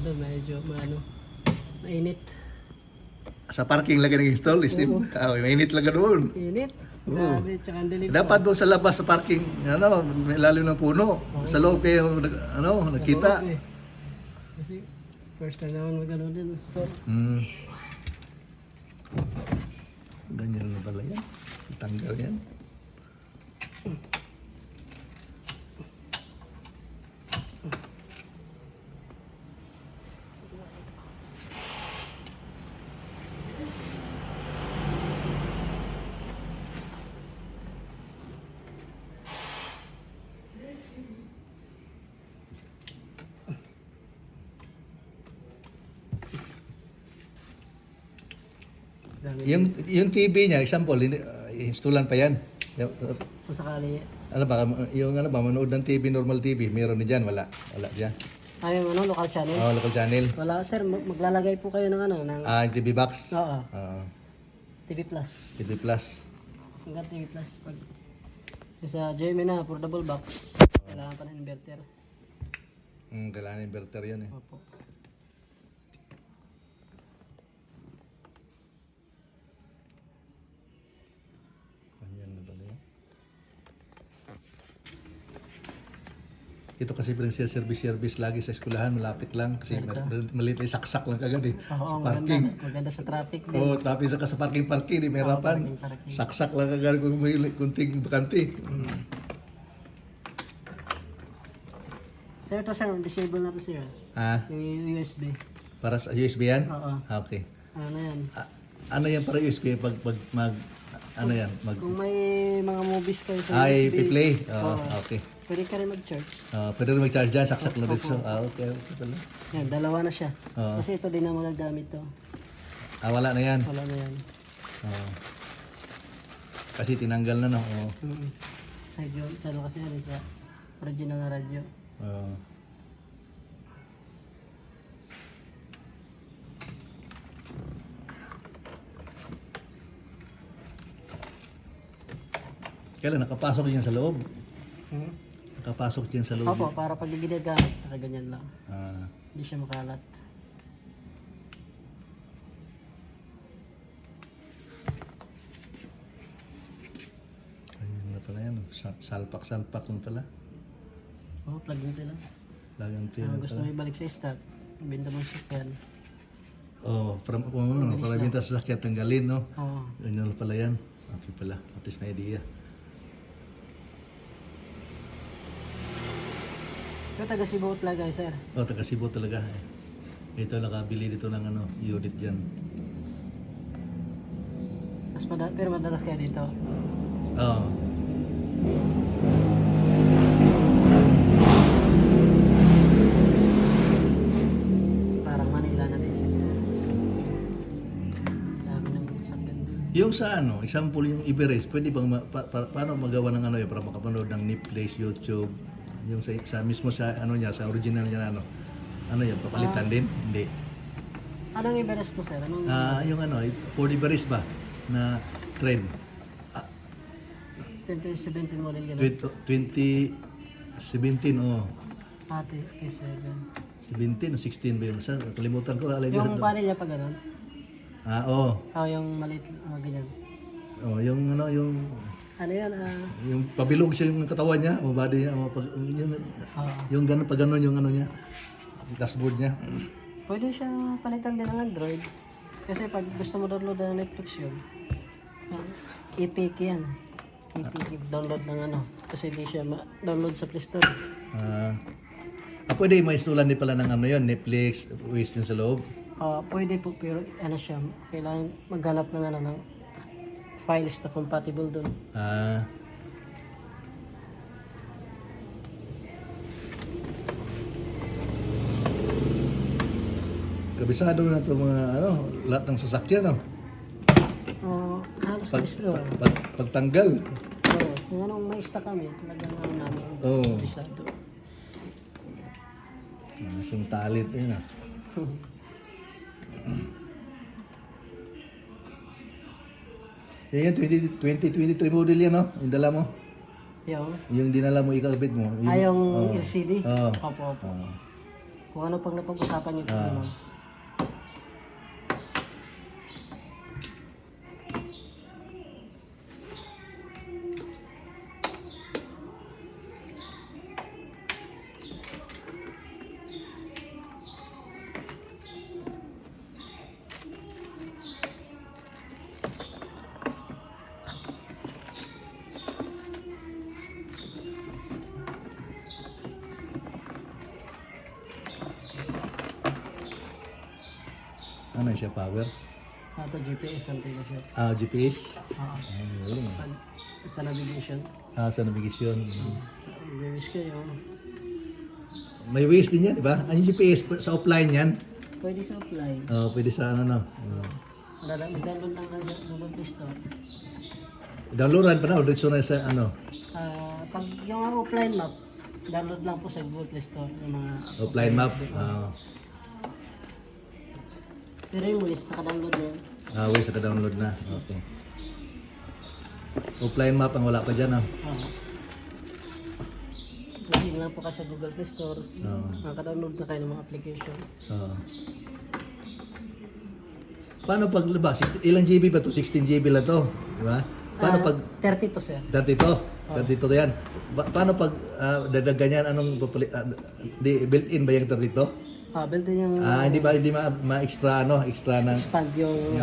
doon, medyo mainit. Sa parking lagi nag-install, steam. Mainit lang doon. Init. Oo. Grabe, tsaka ang dilim. Dapat doon sa labas sa parking, may lalim ng puno. Sa loob kayo, nakita. Naloob eh. Kasi first time naman mag-ano din. So, Ganyan na pala yan. Tanggal yan. dami. Yung TV niya, example, installan pa yan. Kung sakali. Ano ba, manood ng TV, normal TV, meron na dyan, wala dyan. Yung local channel? Local channel. Wala sir, maglalagay po kayo ng ng Yung TV box? Oo. TV Plus. TV Plus. Hanggang TV Plus. Pag sa GMA na, portable box. Kailangan pa ng inverter. Kailangan inverter yan eh. Opo. Ayan na pala yan. Ito kasi service lagi sa eskwelahan, malapit lang kasi maliit na saksak lang kagad eh. Oo, Sa parking. maganda sa traffic din. Traffic sa parking, di may harapan. parking. Saksak lang kagad kung may kunting bakante. Sir, ito sir, disable na to sir. Yung USB. Para sa USB yan? Oo. Okay. Ano yan? Ano yan para USB? Kung may mga movies kayo sa USB. Play? Okay. Pwede ka rin mag-charge. Pwede rin mag-charge dyan, saksak lang rin. Okay pala. Yan, dalawa na siya. Kasi ito din ang magagamit to. Wala na yan? Wala na yan. Kasi tinanggal na, no? Sa ano kasi yan, sa original na radyo. Kailan nakapasok yan sa loob? Nakapasok yan sa loob? Opo, para pag ginagamit, nakaganyan lang. Hindi siya makalat. Ayun na pala yan. Salpak lang pala. Plug and play lang. Plug and play lang Gusto pala. mo ibalik sa stock, binta mo sa sakyan. Para binta sa sakyan, tanggalin, no? Ganyan pala yan. Okay pala, at least na idea. Pero taga Cebu talaga sir. Taga Cebu talaga. Ito nakabili dito ng unit dyan. Pero madalas kayo dito. Parang Manila na din siya. Dami ng sakyan doon. Yung sa example yung Everest, pwede bang paano magawa ng yun para makapanood ng Netflix, YouTube? Yung sa mismo sa sa original niya yan, papalitan din? Hindi. Anong Everest mo sir? Yung Ford Everest ba na trend? 2017 model gano'n? 2017 17 o 16 ba yun? Kalimutan ko. Yung panel niya pa gano'n? Yung maliit, ganyan. Yung Ano yan? yung pabilog siya yung katawan niya, o body niya, yung gano'n, pag gano'n yung niya, dashboard niya. Pwede siya palitan din ng Android. Kasi pag gusto mo download ng Netflix yun, EPK yan. EPK, download ng kasi hindi siya download sa Play Store. Pwede ma-installan din pala ng Netflix, waste yun sa loob. Pwede po, pero siya, kailangan maghanap ng files na compatible doon. Kabisado na ito mga lahat ng sasakyan, Halos kabisado. Pagtanggal. Kung anong may stock kami, talagang namin kabisado. Isang talit yun Yan 2023 model yan, yung dala mo. Yung dinala mo, ikabit mo. Yung LCD? Oo. Opo. Kung ano pang napag-usapan niyo po, Ah. ma'am. Ano siya, power? Ito, GPS, something na siya. GPS? Oo. Ayun. Sa navigation. Sa navigasyon. Waves kayo. May ways din yan, di ba? Ang GPS sa offline yan. Pwede sa offline. Pwede sa ano, no? Download lang kayo sa Google Play Store. Downloadan pa na, diretso na sa ano, Pag yung mga offline map, download lang po sa Google Play Store. Yung mga offline map. Pero yung Waze, naka-download na yan. Ways naka-download na. Okay. Offline map ang wala pa dyan, ah. Login lang po kayo sa Google Play Store. Oo. Naka-download na kayo ng mga application. Paano pag, ba, ilang GB ba to? 16 GB lang to, di ba? Paano pag 30 to, sir. 32? 32 to yan. Paano pag dadagan yan, anong built-in ba yung 32? Built in yung Hindi ma-extra, ano, extra na, expand yung...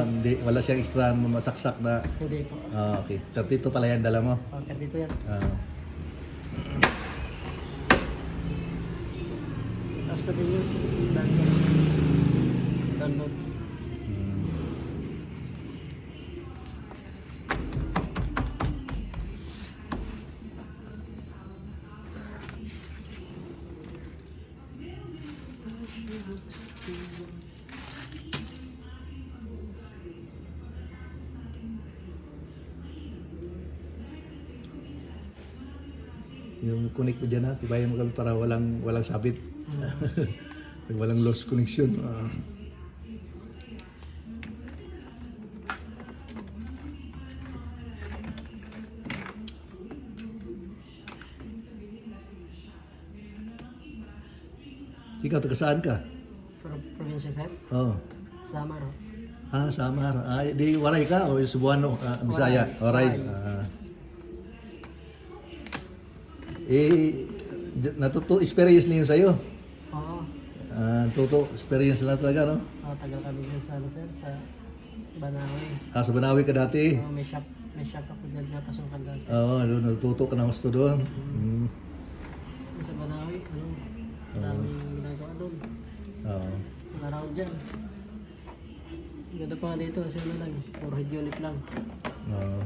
hindi, wala siyang extra masaksak na, Hindi po. okay. 32 pala yan, dala mo. 32 yan. Tapos na din yung download. Yung connect ko dyan, ha, tibayan mo kami para walang sabit. Walang lost connection. Ikaw, taga saan ka? Provincia, sir. Oo. Samar. Samar. Di Waray ka o Cebuano, Bisaya? Waray. Natuto experience lang yun sa'yo. Oo. Natuto experience lang talaga, no? Tagal kami dyan sa, sir, sa Banawi. Sa Banawi ka dati. May shop ako dyan na pasukan dati. Oo, natuto ka ng gusto doon. Sa Banawi, daming ginagawa doon. Oo. Around dyan. Ganda pa nga dito, kasi ano lang, puro head unit lang. Oo.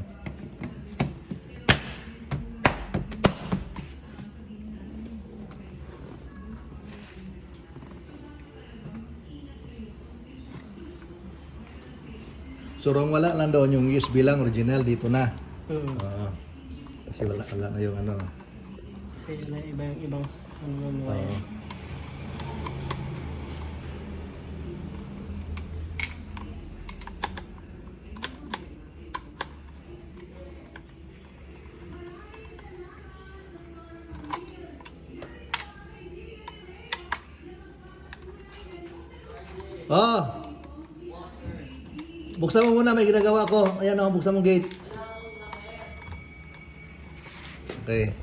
So, wala lang doon yung USB lang, original, dito na. Oo. Kasi wala na yung ano. Kasi iba yung ibang ano mo. Oo. Buksan mo muna, may ginagawa ko. Ayan, buksan mo gate. Okay.